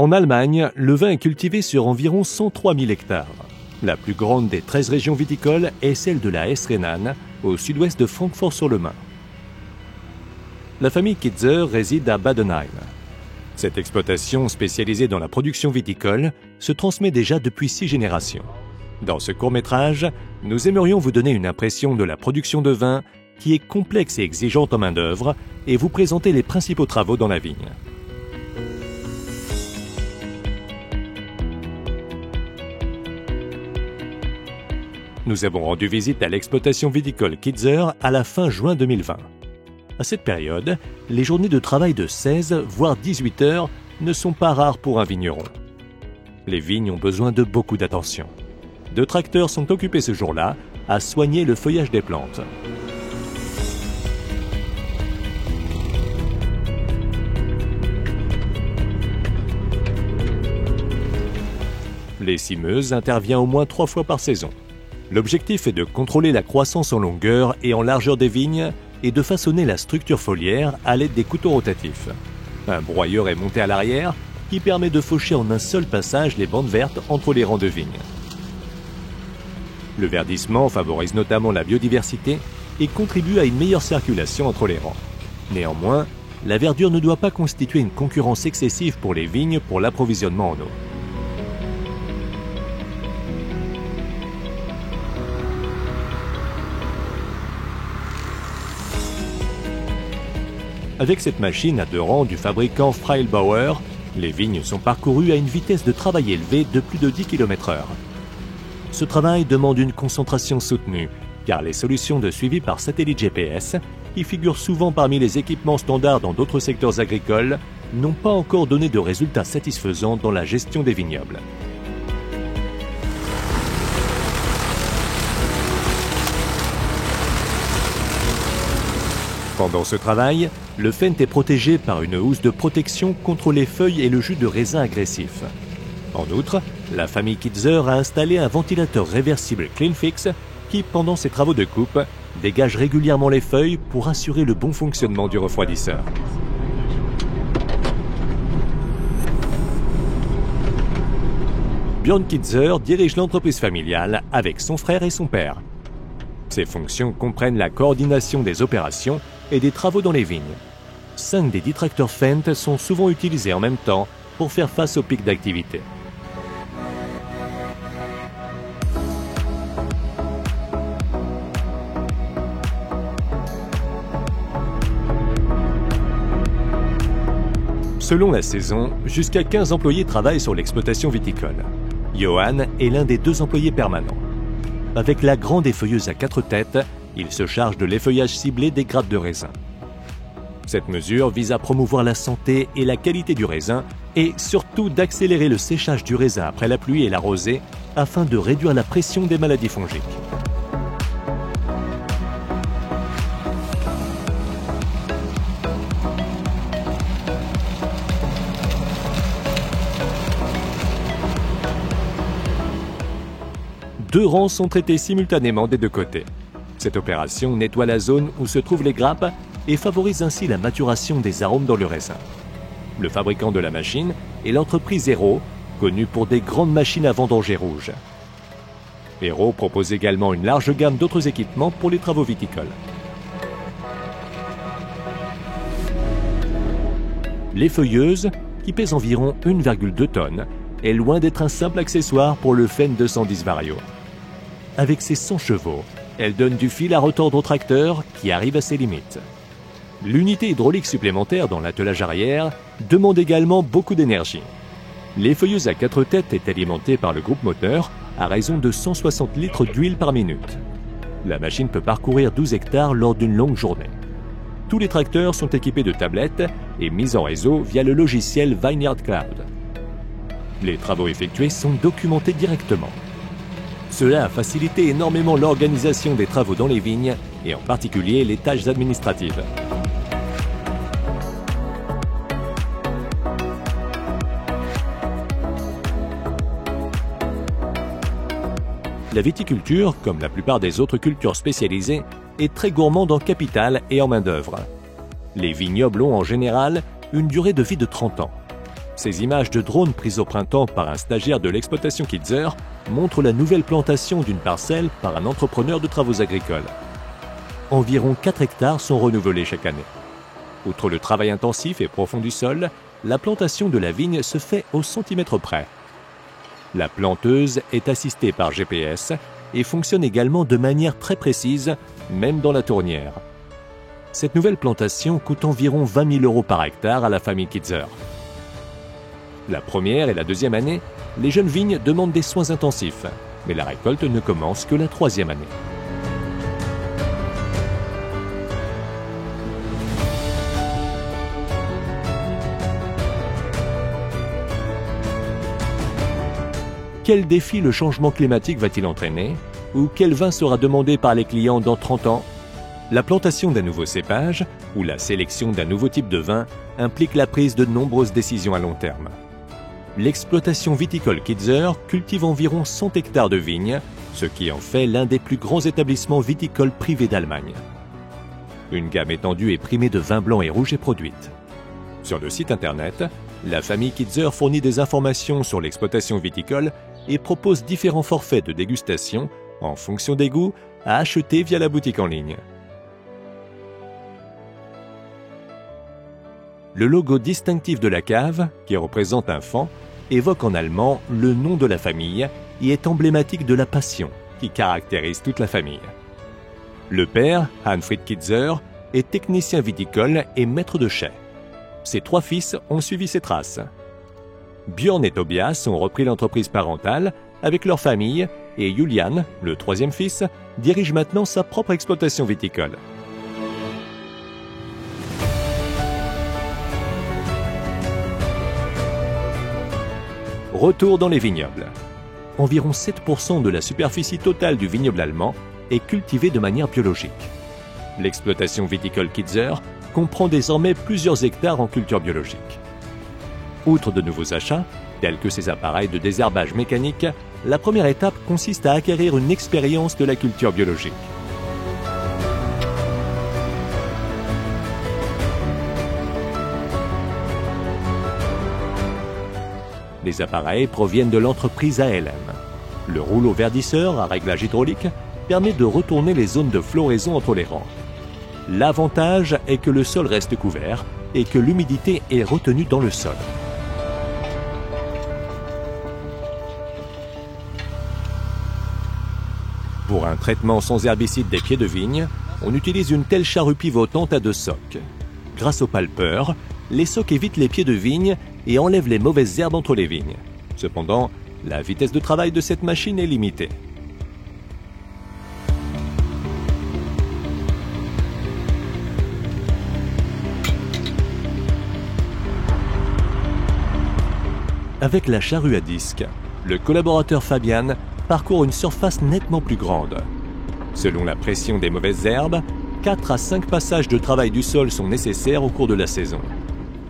En Allemagne, le vin est cultivé sur environ 103 000 hectares. La plus grande des 13 régions viticoles est celle de la Hesse-Rhénane, au sud-ouest de Francfort-sur-le-Main. La famille Kitzer réside à Badenheim. Cette exploitation spécialisée dans la production viticole se transmet déjà depuis 6 générations. Dans ce court-métrage, nous aimerions vous donner une impression de la production de vin qui est complexe et exigeante en main-d'œuvre et vous présenter les principaux travaux dans la vigne. Nous avons rendu visite à l'exploitation viticole Kitzer à la fin juin 2020. À cette période, les journées de travail de 16 voire 18 heures ne sont pas rares pour un vigneron. Les vignes ont besoin de beaucoup d'attention. 2 tracteurs sont occupés ce jour-là à soigner le feuillage des plantes. L'essimeuse intervient au moins 3 fois par saison. L'objectif est de contrôler la croissance en longueur et en largeur des vignes et de façonner la structure foliaire à l'aide des couteaux rotatifs. Un broyeur est monté à l'arrière qui permet de faucher en un seul passage les bandes vertes entre les rangs de vignes. Le verdissement favorise notamment la biodiversité et contribue à une meilleure circulation entre les rangs. Néanmoins, la verdure ne doit pas constituer une concurrence excessive pour les vignes pour l'approvisionnement en eau. Avec cette machine à 2 rangs du fabricant Freilbauer, les vignes sont parcourues à une vitesse de travail élevée de plus de 10 km/h. Ce travail demande une concentration soutenue, car les solutions de suivi par satellite GPS, qui figurent souvent parmi les équipements standards dans d'autres secteurs agricoles, n'ont pas encore donné de résultats satisfaisants dans la gestion des vignobles. Pendant ce travail, le Fendt est protégé par une housse de protection contre les feuilles et le jus de raisin agressif. En outre, la famille Kitzer a installé un ventilateur réversible CleanFix qui, pendant ses travaux de coupe, dégage régulièrement les feuilles pour assurer le bon fonctionnement du refroidisseur. Björn Kitzer dirige l'entreprise familiale avec son frère et son père. Ses fonctions comprennent la coordination des opérations et des travaux dans les vignes. 5 des 10 tracteurs Fendt sont souvent utilisés en même temps pour faire face au pic d'activité. Selon la saison, jusqu'à 15 employés travaillent sur l'exploitation viticole. Johan est l'un des 2 employés permanents. Avec la grande effeuilleuse à 4 têtes, il se charge de l'effeuillage ciblé des grappes de raisin. Cette mesure vise à promouvoir la santé et la qualité du raisin et surtout d'accélérer le séchage du raisin après la pluie et la rosée afin de réduire la pression des maladies fongiques. Deux rangs sont traités simultanément des 2 côtés. Cette opération nettoie la zone où se trouvent les grappes et favorise ainsi la maturation des arômes dans le raisin. Le fabricant de la machine est l'entreprise Hero, connue pour des grandes machines à vendanger rouges. Hero propose également une large gamme d'autres équipements pour les travaux viticoles. L'effeuilleuse, qui pèse environ 1,2 tonnes, est loin d'être un simple accessoire pour le Fendt 210 Vario. Avec ses 100 chevaux, elle donne du fil à retordre au tracteur qui arrive à ses limites. L'unité hydraulique supplémentaire dans l'attelage arrière demande également beaucoup d'énergie. L'effeuilleuse à 4 têtes est alimentée par le groupe moteur à raison de 160 litres d'huile par minute. La machine peut parcourir 12 hectares lors d'une longue journée. Tous les tracteurs sont équipés de tablettes et mis en réseau via le logiciel Vineyard Cloud. Les travaux effectués sont documentés directement. Cela a facilité énormément l'organisation des travaux dans les vignes et en particulier les tâches administratives. La viticulture, comme la plupart des autres cultures spécialisées, est très gourmande en capital et en main-d'œuvre. Les vignobles ont en général une durée de vie de 30 ans. Ces images de drone prises au printemps par un stagiaire de l'exploitation Kitzer montrent la nouvelle plantation d'une parcelle par un entrepreneur de travaux agricoles. Environ 4 hectares sont renouvelés chaque année. Outre le travail intensif et profond du sol, la plantation de la vigne se fait au centimètre près. La planteuse est assistée par GPS et fonctionne également de manière très précise, même dans la tournière. Cette nouvelle plantation coûte environ 20 000 € par hectare à la famille Kitzer. La première et la deuxième année, les jeunes vignes demandent des soins intensifs, mais la récolte ne commence que la troisième année. Quel défi le changement climatique va-t-il entraîner? Ou quel vin sera demandé par les clients dans 30 ans? La plantation d'un nouveau cépage ou la sélection d'un nouveau type de vin implique la prise de nombreuses décisions à long terme. L'exploitation viticole Kitzer cultive environ 100 hectares de vignes, ce qui en fait l'un des plus grands établissements viticoles privés d'Allemagne. Une gamme étendue et primée de vins blancs et rouges est produite. Sur le site internet, la famille Kitzer fournit des informations sur l'exploitation viticole et propose différents forfaits de dégustation en fonction des goûts à acheter via la boutique en ligne. Le logo distinctif de la cave, qui représente un faon, évoque en allemand le nom de la famille et est emblématique de la passion qui caractérise toute la famille. Le père, Hanfried Kitzer, est technicien viticole et maître de chai. Ses 3 fils ont suivi ses traces. Björn et Tobias ont repris l'entreprise parentale avec leur famille et Julian, le 3e fils, dirige maintenant sa propre exploitation viticole. Retour dans les vignobles. Environ 7% de la superficie totale du vignoble allemand est cultivée de manière biologique. L'exploitation viticole Kitzer comprend désormais plusieurs hectares en culture biologique. Outre de nouveaux achats, tels que ces appareils de désherbage mécanique, la première étape consiste à acquérir une expérience de la culture biologique. Les appareils proviennent de l'entreprise ALM. Le rouleau verdisseur à réglage hydraulique permet de retourner les zones de floraison entre les rangs. L'avantage est que le sol reste couvert et que l'humidité est retenue dans le sol. Pour un traitement sans herbicide des pieds de vigne, on utilise une telle charrue pivotante à 2 socs. Grâce au palpeur, les socs évitent les pieds de vigne et enlèvent les mauvaises herbes entre les vignes. Cependant, la vitesse de travail de cette machine est limitée. Avec la charrue à disque, le collaborateur Fabian parcourt une surface nettement plus grande. Selon la pression des mauvaises herbes, 4 à 5 passages de travail du sol sont nécessaires au cours de la saison.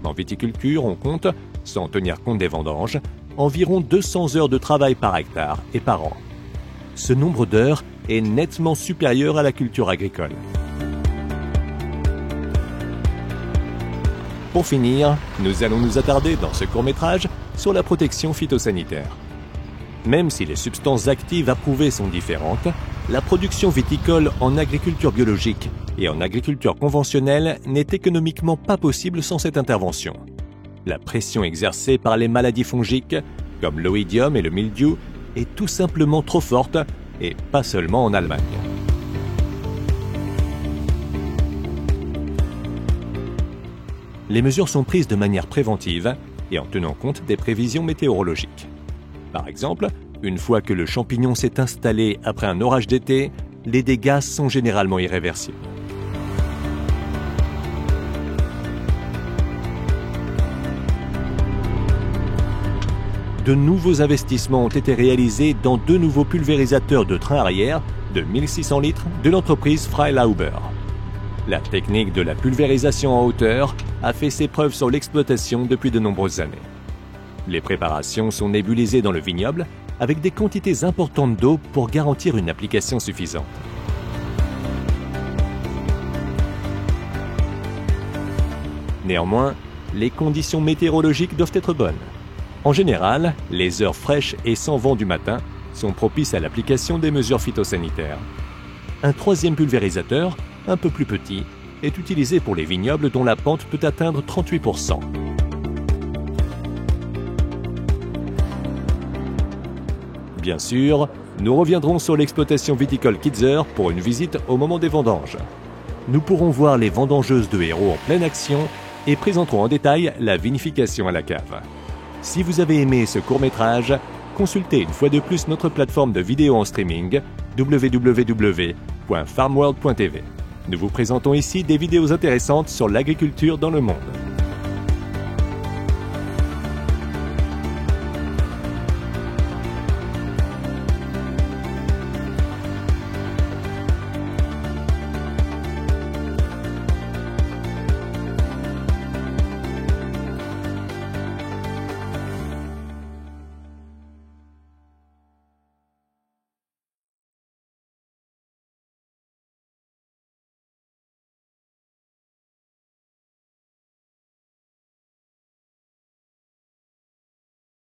En viticulture, on compte, sans tenir compte des vendanges, environ 200 heures de travail par hectare et par an. Ce nombre d'heures est nettement supérieur à la culture agricole. Pour finir, nous allons nous attarder dans ce court-métrage sur la protection phytosanitaire. Même si les substances actives approuvées sont différentes, la production viticole en agriculture biologique et en agriculture conventionnelle n'est économiquement pas possible sans cette intervention. La pression exercée par les maladies fongiques, comme l'oïdium et le mildiou, est tout simplement trop forte, et pas seulement en Allemagne. Les mesures sont prises de manière préventive et en tenant compte des prévisions météorologiques. Par exemple, une fois que le champignon s'est installé après un orage d'été, les dégâts sont généralement irréversibles. De nouveaux investissements ont été réalisés dans 2 nouveaux pulvérisateurs de train arrière de 1600 litres de l'entreprise Freilauber. La technique de la pulvérisation en hauteur a fait ses preuves sur l'exploitation depuis de nombreuses années. Les préparations sont nébulisées dans le vignoble avec des quantités importantes d'eau pour garantir une application suffisante. Néanmoins, les conditions météorologiques doivent être bonnes. En général, les heures fraîches et sans vent du matin sont propices à l'application des mesures phytosanitaires. Un troisième pulvérisateur, un peu plus petit, est utilisé pour les vignobles dont la pente peut atteindre 38%. Bien sûr, nous reviendrons sur l'exploitation viticole Kitzer pour une visite au moment des vendanges. Nous pourrons voir les vendangeuses de Hérault en pleine action et présenterons en détail la vinification à la cave. Si vous avez aimé ce court-métrage, consultez une fois de plus notre plateforme de vidéo en streaming www.farmworld.tv. Nous vous présentons ici des vidéos intéressantes sur l'agriculture dans le monde.